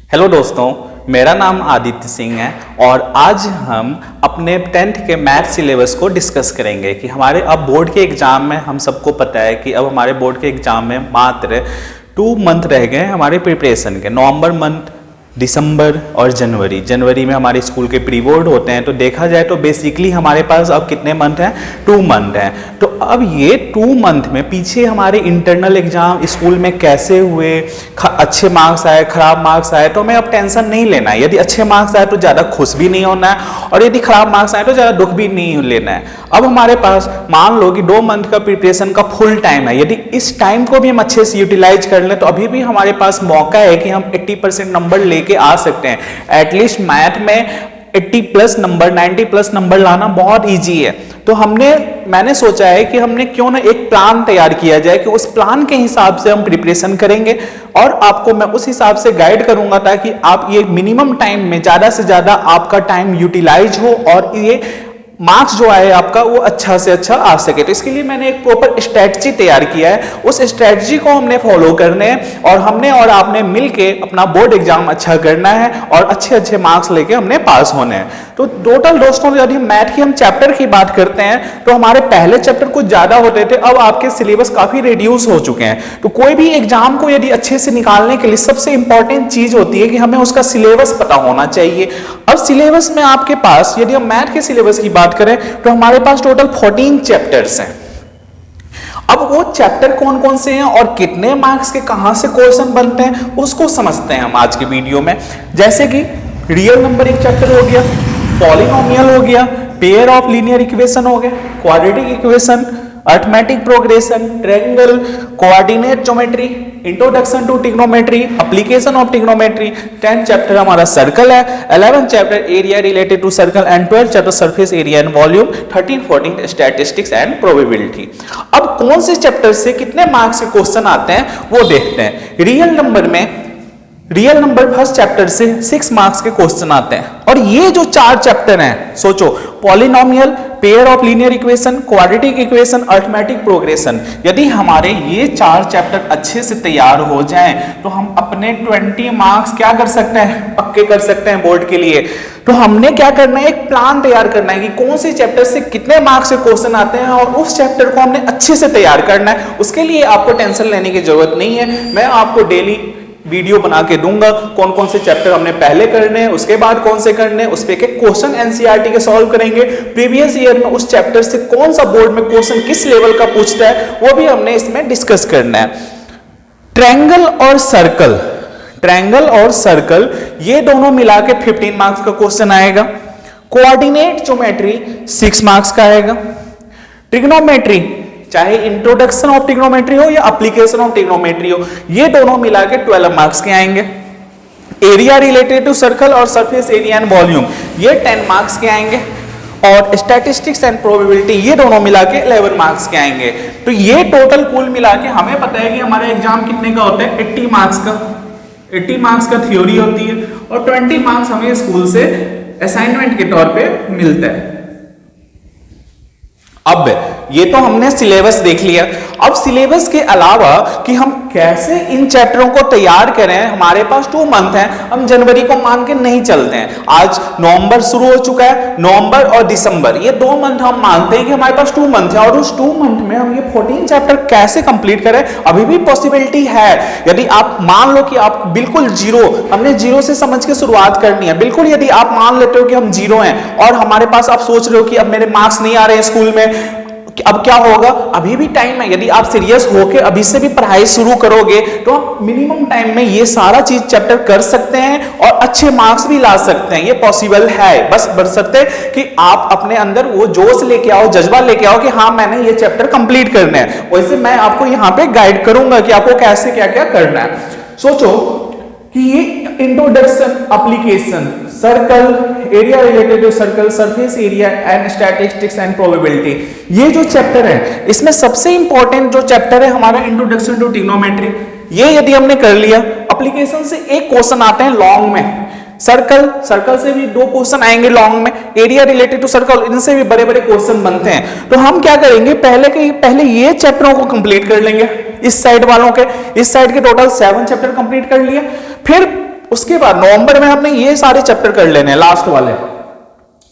Hello दोस्तों, मेरा नाम आदित्य सिंह है और आज हम अपने 10th के मैथ सिलेबस को डिस्कस करेंगे कि हमारे अब बोर्ड के एग्ज़ाम में हम सबको पता है कि अब हमारे बोर्ड के एग्ज़ाम में मात्र 2 मंथ रह गए हैं हमारे प्रिपरेशन के। नवंबर मंथ, दिसंबर और जनवरी में हमारे स्कूल के प्री बोर्ड होते हैं। तो देखा जाए तो बेसिकली हमारे पास अब कितने मंथ हैं? 2 मंथ हैं। तो अब ये 2 मंथ में पीछे हमारे इंटरनल एग्जाम स्कूल में कैसे हुए, अच्छे मार्क्स आए, खराब मार्क्स आए, तो हमें अब टेंशन नहीं लेना है। यदि अच्छे मार्क्स आए तो ज़्यादा खुश भी नहीं होना है और यदि खराब मार्क्स आए तो ज़्यादा दुख भी नहीं लेना है। अब हमारे पास मान लो कि 2 मंथ का प्रिपरेशन का फुल टाइम है। यदि इस टाइम को भी हम अच्छे से यूटिलाइज कर लें तो अभी भी हमारे पास मौका है कि हम 80% नंबर लेके आ सकते हैं। एटलीस्ट मैथ में 80+ नंबर, 90+ नंबर लाना बहुत इजी है। तो मैंने सोचा है कि हमने क्यों ना एक प्लान तैयार किया जाए कि उस प्लान के हिसाब से हम प्रिपरेशन करेंगे और आपको मैं उस हिसाब से गाइड करूंगा ताकि आप ये मिनिमम टाइम में ज्यादा से ज्यादा आपका टाइम यूटिलाइज हो और ये मार्क्स जो आए आपका वो अच्छा से अच्छा आ सके। तो इसके लिए मैंने एक प्रॉपर स्ट्रेटजी तैयार किया है। उस स्ट्रेटजी को हमने फॉलो करने हैं और हमने और आपने मिलके अपना बोर्ड एग्जाम अच्छा करना है और अच्छे मार्क्स लेके हमने पास होने हैं। तो टोटल दोस्तों यदि मैथ की हम चैप्टर की बात करते हैं तो हमारे पहले चैप्टर कुछ ज्यादा होते थे, अब आपके सिलेबस काफी रिड्यूस हो चुके हैं। तो कोई भी एग्जाम को यदि अच्छे से निकालने के लिए सबसे इंपॉर्टेंट चीज होती है कि हमें उसका सिलेबस पता होना चाहिए। अब सिलेबस में आपके पास यदि हम मैथ के सिलेबस की बात करें तो हमारे पास टोटल 14 चैप्टर्स हैं। अब वो चैप्टर कौन कौन से हैं और कितने मार्क्स के कहां से क्वेश्चन बनते हैं उसको समझते हैं हम आज के वीडियो में। जैसे कि रियल नंबर एक चैप्टर हो गया, पॉलिनोमियल हो गया, पेयर ऑफ लीनियर इक्वेशन हो गया, quadratic equation, arithmetic progression, triangle, coordinate geometry, introduction to trigonometry, application of trigonometry. 10th chapter हमारा सर्कल है, 11th chapter area related to circle and 12th chapter surface area and volume, 13, 14 statistics and probability. अब कौन से chapter से कितने marks के question आते हैं वो देखते हैं। रियल नंबर फर्स्ट चैप्टर से 6 मार्क्स के क्वेश्चन आते हैं और ये जो 4 चैप्टर हैं, सोचो, polynomial, pair of linear equation, quadratic equation, arithmetic progression, यदि हमारे ये 4 चैप्टर अच्छे से तैयार हो जाएं तो हम अपने 20 मार्क्स क्या कर सकते हैं? पक्के कर सकते हैं बोर्ड के लिए। तो हमने क्या करना है, एक प्लान तैयार करना है कि कौन से चैप्टर से कितने मार्क्स के क्वेश्चन आते हैं और उस चैप्टर को हमने अच्छे से तैयार करना है। उसके लिए आपको टेंशन लेने की जरूरत नहीं है। मैं आपको डेली वीडियो बना के दूंगा कौन कौन से चैप्टर हमने पहले करने हैं, उसके बाद कौन से करने हैं, उस पे के क्वेश्चन एनसीईआरटी के सॉल्व करेंगे। प्रीवियस ईयर में उस चैप्टर से कौन सा बोर्ड में क्वेश्चन किस लेवल का पूछता है वो भी हमने इसमें डिस्कस करना है। ट्रायंगल और सर्कल ये दोनों मिला के 15 मार्क्स का क्वेश्चन आएगा। कोऑर्डिनेट ज्योमेट्री 6 मार्क्स का आएगा। ट्रिग्नोमेट्री, चाहे इंट्रोडक्शन ऑफ ट्रिग्नोमेट्री हो या एप्लीकेशन ऑफ ट्रिग्नोमेट्री हो, ये दोनों मिला के 12 मार्क्स के आएंगे। एरिया रिलेटेड टू सर्कल और सरफेस एरिया एंड वॉल्यूम ये 10 मार्क्स के आएंगे और स्टैटिस्टिक्स एंड प्रोबेबिलिटी ये दोनों मिला के 11 मार्क्स के आएंगे। तो ये टोटल कुल मिला के हमें पता है कि हमारा एग्जाम कितने का होता है? 80 मार्क्स का थ्योरी होती है और 20 मार्क्स हमें स्कूल से असाइनमेंट के तौर पे मिलता है। अब ये तो हमने सिलेबस देख लिया। अब सिलेबस के अलावा कि हम कैसे इन चैप्टरों को तैयार करें, हमारे पास 2 मंथ हैं, हम जनवरी को मान के नहीं चलते हैं। आज नवंबर शुरू हो चुका है, नवंबर और दिसंबर ये 2 मंथ हम मानते हैं कि हमारे पास 2 मंथ है और उस 2 मंथ में हम ये 14 चैप्टर कैसे कंप्लीट करें, अभी भी पॉसिबिलिटी है। यदि आप मान लो कि आप बिल्कुल हमने जीरो से समझ के शुरुआत करनी है। बिल्कुल यदि आप मान लेते हो कि हम जीरो हैं और हमारे पास आप सोच रहे हो कि अब मेरे मार्क्स नहीं आ रहे हैं स्कूल में, अब क्या होगा? अभी भी टाइम है। यदि आप सीरियस होके अभी से भी पढ़ाई शुरू करोगे तो आप मिनिमम टाइम में ये सारा चीज चैप्टर कर सकते हैं और अच्छे मार्क्स भी ला सकते हैं। ये पॉसिबल है, बस बशर्ते कि आप अपने अंदर वो जोश लेके आओ, जज्बा लेके आओ कि हाँ मैंने ये चैप्टर कंप्लीट करना है। वैसे मैं आपको यहाँ पे गाइड करूंगा कि आपको कैसे क्या क्या करना है। सोचो कि ये introduction, application, circle, area related to circle, surface area and statistics and probability, ये जो चैप्टर है इसमें सबसे इंपॉर्टेंट जो चैप्टर है हमारा इंट्रोडक्शन टू ट्रिग्नोमेट्री। ये यदि हमने कर लिया, एप्लीकेशन से एक क्वेश्चन आते हैं लॉन्ग में, सर्कल से भी 2 क्वेश्चन आएंगे लॉन्ग में, एरिया रिलेटेड टू सर्कल इनसे भी बड़े बड़े क्वेश्चन बनते हैं। तो हम क्या करेंगे, पहले ये चैप्टरों को कंप्लीट कर लेंगे। इस साइड वालों के, इस साइड के टोटल 7 चैप्टर कंप्लीट कर लिए। फिर उसके बाद नवंबर में हमने ये सारे चैप्टर कर लेने हैं लास्ट वाले।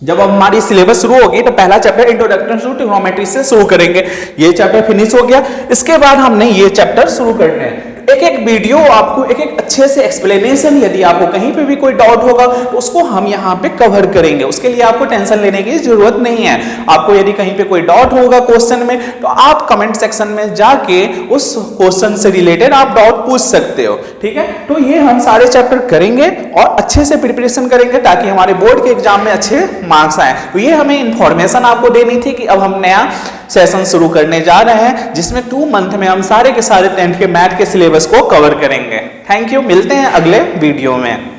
जब अब हमारी सिलेबस शुरू होगी तो पहला चैप्टर इंट्रोडक्शन टू ट्रिग्नोमेट्री से शुरू करेंगे, ये चैप्टर फिनिश हो गया। इसके बाद हमने ये चैप्टर शुरू करने हैं। एक एक वीडियो आपको एक एक अच्छे से एक्सप्लेनेशन, यदि आपको कहीं पे भी कोई डाउट होगा तो उसको हम यहाँ पे कवर करेंगे, उसके लिए आपको टेंशन लेने की जरूरत नहीं है। आपको यदि कहीं पे कोई डाउट होगा क्वेश्चन में तो आप कमेंट सेक्शन में जाके उस क्वेश्चन से रिलेटेड आप डाउट पूछ सकते हो, ठीक है। तो ये हम सारे चैप्टर करेंगे और अच्छे से प्रिपरेशन करेंगे ताकि हमारे बोर्ड के एग्जाम में अच्छे मार्क्स आए। तो ये हमें इंफॉर्मेशन आपको देनी थी कि अब हम नया सेशन शुरू करने जा रहे हैं जिसमें 2 मंथ में हम सारे के सारे 10th के मैथ के सिलेबस को कवर करेंगे। थैंक यू, मिलते हैं अगले वीडियो में।